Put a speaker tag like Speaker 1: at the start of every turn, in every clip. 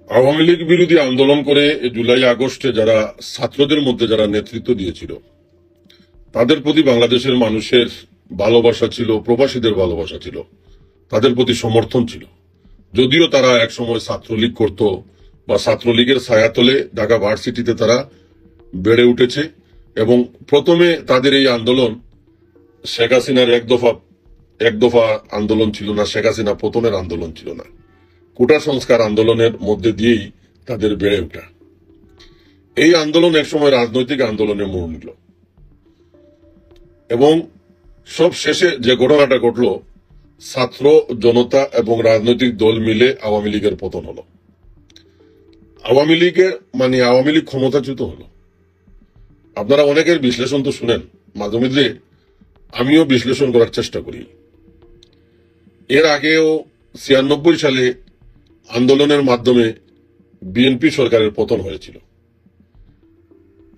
Speaker 1: আওয়ামী লীগ বিরোধী আন্দোলন করে জুলাই আগস্টে যারা ছাত্রদের মধ্যে যারা নেতৃত্ব দিয়েছিল তাদের প্রতি বাংলাদেশের মানুষের ভালোবাসা ছিল, প্রবাসীদের ভালোবাসা ছিল, তাদের প্রতি সমর্থন ছিল। যদিও তারা একসময় ছাত্রলীগ করত বা ছাত্রলীগের ছায়াতলে ঢাকা ভার্সিটিতে তারা বেড়ে উঠেছে এবং প্রথমে তাদের এই আন্দোলন শেখ হাসিনার এক দফা আন্দোলন ছিল না, শেখ হাসিনা পতনের আন্দোলন ছিল না, কোটা সংস্কার আন্দোলনের মধ্যে দিয়েই তাদের বেড়ে ওঠা। এই আন্দোলন একসময় রাজনৈতিক আন্দোলনে মোড় নিল এবং সব শেষে যে ঘটনাটা ঘটল, ছাত্র জনতা এবং রাজনৈতিক দল মিলে আওয়ামী লীগের পতন হলো। আওয়ামী লীগ ক্ষমতাচ্যুত হলো। আপনারা অনেকের বিশ্লেষণ তো শুনেন, মাঝে মধ্যে আমিও বিশ্লেষণ করার চেষ্টা করি। এর আগেও 96 সালে আন্দোলনের মাধ্যমে বিএনপি সরকারের পতন হয়েছিল।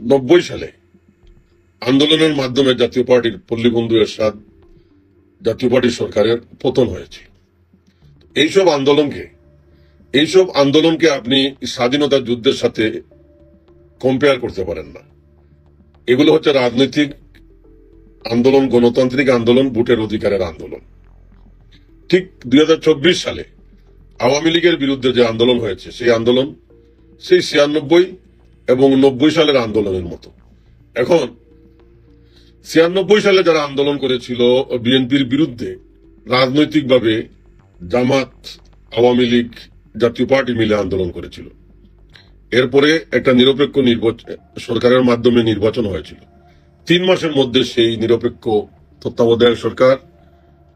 Speaker 1: 90 সালে আন্দোলনের মাধ্যমে জাতীয় পার্টির পল্লীবন্ধু এরশাদ জাতীয় পার্টির সরকারের পতন হয়েছে। এইসব আন্দোলনকে আপনি স্বাধীনতা যুদ্ধের সাথে কম্পেয়ার করতে পারেন না। এগুলো হচ্ছে রাজনৈতিক আন্দোলন, গণতান্ত্রিক আন্দোলন, ভোটের অধিকারের আন্দোলন। ঠিক 2024 সালে আওয়ামী লীগের বিরুদ্ধে যে আন্দোলন হয়েছে, সেই আন্দোলন সেই 96 এবং 90 সালের আন্দোলনের মতো। এখন 96 সালে যারা আন্দোলন করেছিল বিএনপির বিরুদ্ধে, রাজনৈতিকভাবে জামাত, আওয়ামী লীগ, জাতীয় পার্টি মিলে আন্দোলন করেছিল। এরপরে একটা নিরপেক্ষ সরকারের মাধ্যমে নির্বাচন হয়েছিল। 3 মাসের মধ্যে সেই নিরপেক্ষ তত্ত্বাবধায়ক সরকার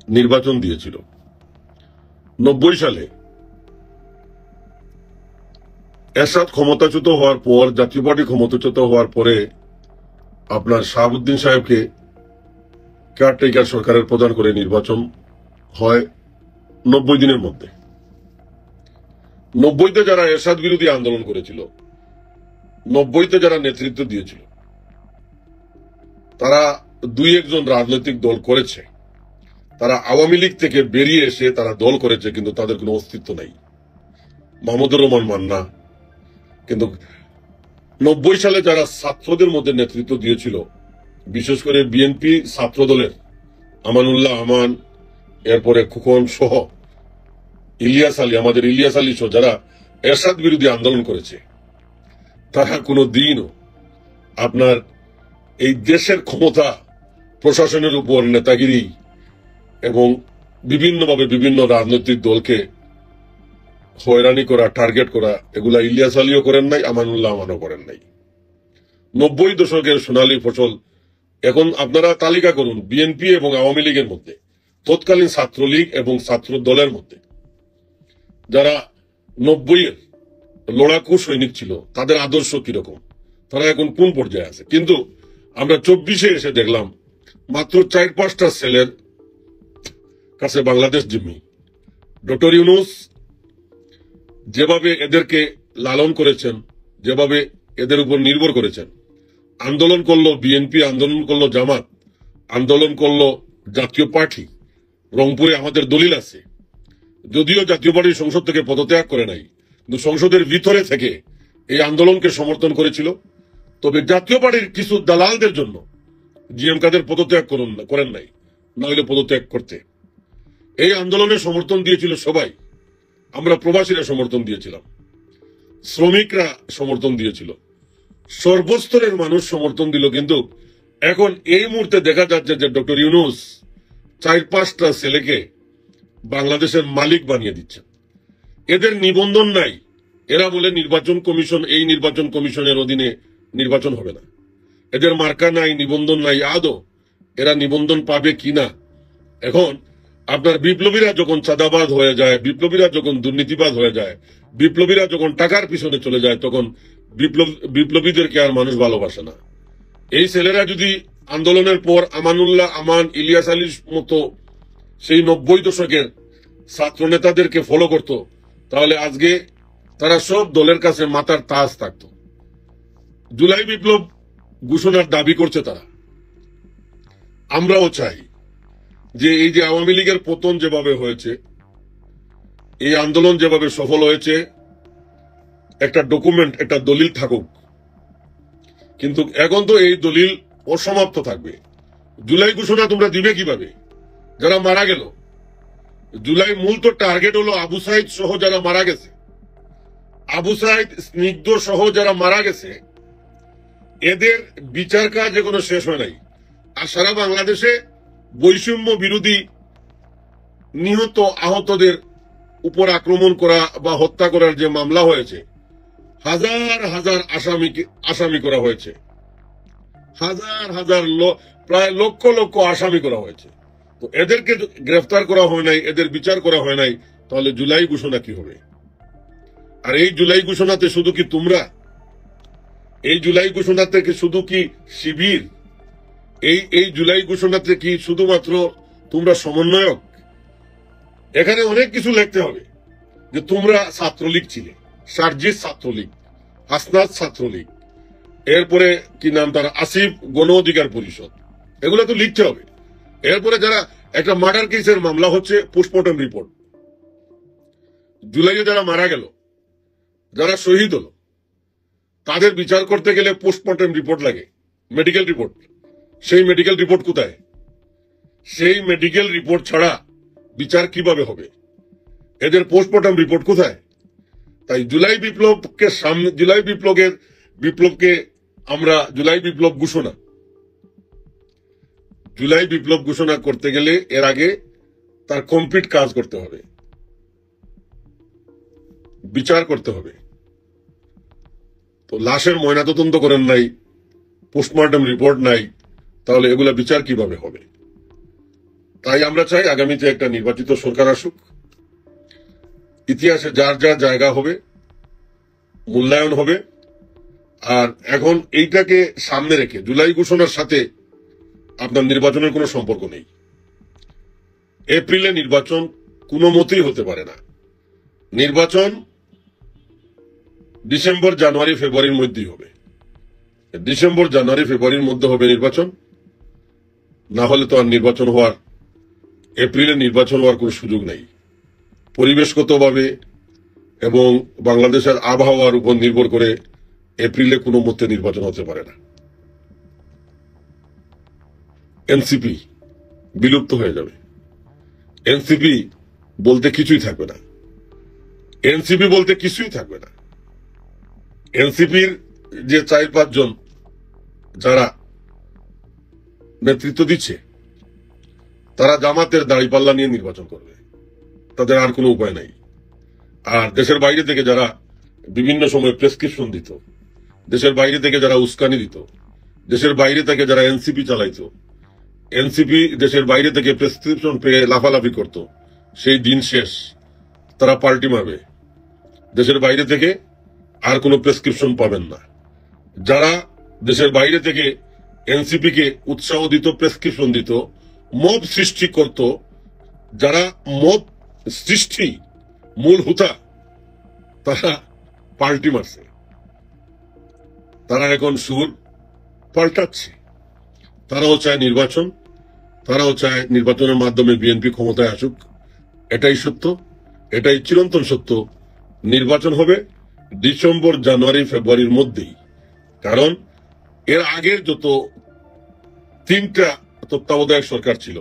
Speaker 1: নির্বাচন দিয়েছিল। 90 সালে এরশাদ ক্ষমতাচ্যুত হওয়ার পর, জাতীয় পার্টি ক্ষমতাচ্যুত হওয়ার পরে আপনার শাহাবুদ্দিন সাহেবকে কেয়ারটেকার সরকারের প্রধান করে নির্বাচন হয় 90 দিনের মধ্যে। 90তে যারা এরশাদ বিরোধী আন্দোলন করেছিল, 90তে যারা নেতৃত্ব দিয়েছিল, তারা 2-1 জন রাজনৈতিক দল করেছে। তারা আওয়ামী লীগ থেকে বেরিয়ে এসে তারা দল করেছে, কিন্তু তাদের কোনো অস্তিত্ব নাই। মাহমুদুর রহমান মান্না, কিন্তু 90 সালে যারা ছাত্রদের মধ্যে নেতৃত্ব দিয়েছিল, বিশেষ করে বিএনপি ছাত্র দলের আমানুল্লাহ আমান, এরপরে খোকন সহ আমাদের ইলিয়াস আলী সহ যারা এরশাদ বিরোধী আন্দোলন করেছে, তারা কোনো দিনও আপনার এই দেশের ক্ষমতা, প্রশাসনের উপর নেতাগিরি এবং বিভিন্নভাবে বিভিন্ন রাজনৈতিক দলকে হয়রানি করা, টার্গেট করা, এগুলা ইলিয়াস আলীও করেন নাই, আমানুল্লাহ আমানও করেন নাই। 90 দশকের সোনালী ফসল। এখন আপনারা তালিকা করুন বিএনপি এবং আওয়ামী লীগের মধ্যে, তৎকালীন ছাত্রলীগ এবং ছাত্র দলের মধ্যে যারা 90-এর লড়াকু সৈনিক ছিল, তাদের আদর্শ কিরকম, তারা এখন কোন পর্যায়ে আছে। কিন্তু আমরা 24-এ এসে দেখলাম মাত্র 4-5টা ছেলের কাছে বাংলাদেশ জিম্মি। ডক্টর ইউনূস যেভাবে এদেরকে লালন করেছেন, যেভাবে এদের উপর নির্ভর করেছেন, আন্দোলন করলো বিএনপি, আন্দোলন করলো জামাত, আন্দোলন করলো জাতীয় পার্টি। রংপুরে আমাদের দলিল আছে, যদিও জাতীয় পার্টির সংসদ থেকে পদত্যাগ করে নাই, কিন্তু সংসদের ভিতরে থেকে এই আন্দোলনকে সমর্থন করেছিল। তবে জাতীয় পার্টির কিছু দালালদের জন্য জিএম কাদের পদত্যাগ করেন নাই, না হলে পদত্যাগ করতে। এই আন্দোলনে সমর্থন দিয়েছিল সবাই। আমরা প্রবাসীরা সমর্থন দিয়েছিলাম, শ্রমিকরা সমর্থন দিয়েছিল, সর্বস্তরের মানুষ সমর্থন দিল। কিন্তু এখন এই মুহূর্তে দেখা যাচ্ছে যে ডক্টর ইউনূস 4-5টা ছেলেকে বাংলাদেশের মালিক বানিয়ে দিচ্ছে। এদের নিবন্ধন নাই, এরা বলে নির্বাচন কমিশন, এই নির্বাচন কমিশনের অধীনে নির্বাচন হবে না। এদের মার্কা নাই, নিবন্ধন নাই। আদৌ এরা নিবন্ধন পাবে কিনা? এখন আপনার বিপ্লবীরা যখন চাঁদাবাজ হয়ে যায়, বিপ্লবীরা যখন দুর্নীতিবাজ হয়ে যায়, বিপ্লবীরা যখন টাকার পিছনে চলে যায়, তখন বিপ্লবীদেরকে আর মানুষ ভালোবাসে না। এই ছেলেরা যদি আন্দোলনের পর আমানুল্লাহ আমান, ইলিয়াস আলীর মতো সেই 90 দশকের ছাত্র নেতাদেরকে ফলো করত, তাহলে আজকে তারা সব দলের কাছে মাথার তাজ থাকত। জুলাই বিপ্লব ঘোষণার দাবি করছে তারা। আমরাও চাই যে এই যে আওয়ামী লীগের পতন যেভাবে হয়েছে, এই আন্দোলন যেভাবে সফল হয়েছে, একটা ডকুমেন্ট, একটা দলিল থাকুক, কিন্তু এখন তো এই দলিল অসমাপ্ত থাকবে। জুলাই ঘোষণা তোমরা দিবে কিভাবে? যারা মারা গেল, জুলাই মূল তো টার্গেট হলো আবু সাইদ সহ যারা মারা গেছে, আবু সাইদ স্নিগ্ধ সহ যারা মারা গেছে, এদের বিচার কাজ এখনো শেষ হয় নাই। আর সারা বাংলাদেশে বৈষম্য বিরোধী নিহত আহতদের উপর আক্রমণ করা বা হত্যা করার যে মামলা হয়েছে, হাজার হাজার আসামি করা হয়েছে, হাজার হাজার প্রায় লক্ষ লক্ষ আসামি করা হয়েছে। তো এদেরকে গ্রেফতার করা হয় নাই, এদের বিচার করা হয় নাই, তাহলে জুলাই ঘোষণা কি হবে? আর এই জুলাই ঘোষণাতে শুধু কি তোমরা, এই জুলাই ঘোষণাতে কি শুধু কি শিবির, এই জুলাই ঘোষণাতে কি শুধুমাত্র তোমরা সমন্বয়ক? এখানে অনেক কিছু লিখতে হবে, যে তোমরা ছাত্রলীগ ছিলে, সার্জিস ছাত্রলীগ, হাসনাত ছাত্রলীগ, এরপরে কি নাম তার, আসিফ গণ অধিকার পরিষদ, এগুলো তো লিখতে হবে। এরপরে যারা একটা মার্ডার কেসের মামলা হচ্ছে, পোস্টমর্টম রিপোর্ট, জুলাইয়ে যারা মারা গেল, যারা শহীদ হলো, তাদের বিচার করতে গেলে পোস্টমর্টম রিপোর্ট লাগে, মেডিকেল রিপোর্ট। সেই মেডিকেল রিপোর্ট কোথায়? সেই মেডিকেল রিপোর্ট ছাড়া বিচার কিভাবে হবে? এদের পোস্টমর্টম রিপোর্ট কোথায়? তাই জুলাই বিপ্লবকে সামনে, বিপ্লবকে আমরা জুলাই বিপ্লব ঘোষণা করতে গেলে এর আগে তার কমপ্লিট কাজ করতে হবে, বিচার করতে হবে। তো লাশের ময়নাতদন্ত করেন নাই, পোস্টমর্টম রিপোর্ট নাই, তাহলে এগুলা বিচার কিভাবে হবে? তাই আমরা চাই আগামীতে একটা নির্বাচিত সরকার আসুক, ইতিহাসে যার যার জায়গা হবে, মূল্যায়ন হবে। আর এখন এইটাকে সামনে রেখে জুলাই ঘোষণার সাথে আপনার নির্বাচনের কোনো সম্পর্ক নেই। এপ্রিলে নির্বাচন কোনো মতেই হতে পারে না। নির্বাচন ডিসেম্বর, জানুয়ারি, ফেব্রুয়ারির মধ্যেই হবে। ডিসেম্বর, জানুয়ারি, ফেব্রুয়ারির মধ্যে হবে নির্বাচন, না হলে তো আর এপ্রিলে নির্বাচন হওয়ার কোনো সুযোগ নেই। পরিবেশগতভাবে এবং বাংলাদেশের আবহাওয়ার উপর নির্ভর করে এপ্রিলে কোনো মতে নির্বাচন হতে পারে না। এনসিপি বিলুপ্ত হয়ে যাবে, এনসিপি বলতে কিছুই থাকবে না, এনসিপি বলতে কিছুই থাকবে না। এনসিপির যে 4-5 জন যারা নেতৃত্ব দিচ্ছে, তারা জামাতের দাঁড়িপাল্লা নিয়ে নির্বাচন করবে, তাদের আর কোনো উপায় নাই। আর দেশের বাইরে থেকে যারা বিভিন্ন সময় প্রেসক্রিপশন দিত, দেশের বাইরে থেকে যারা উস্কানি দিত, দেশের বাইরে থেকে যারা এনসিপি চালাইতো, এনসিপি দেশের বাইরে থেকে প্রেসক্রিপশন পেয়ে লাফালাফি করত, সেই দিন শেষ, তারা পাল্টি মারবে। দেশের বাইরে থেকে আর কোনো প্রেসক্রিপশন পাবেন না। যারা দেশের বাইরে থেকে এনসিপি কে উৎসাহ দিত, প্রেসক্রিপশন দিত, মব সৃষ্টি করত, যারা মব সৃষ্টি মূল হুতা, তারা পাল্টি মারছে, তারা এখন সুর পাল্টাচ্ছে। তারাও চায় নির্বাচন, তারাও চায় নির্বাচনের মাধ্যমে বিএনপি ক্ষমতায় আসুক। এটাই সত্য, এটাই চিরন্তন সত্য। নির্বাচন হবে ডিসেম্বর, জানুয়ারি, ফেব্রুয়ারির মধ্যেই। কারণ এর আগের যত 3টা তত্ত্বাবধায়ক সরকার ছিল,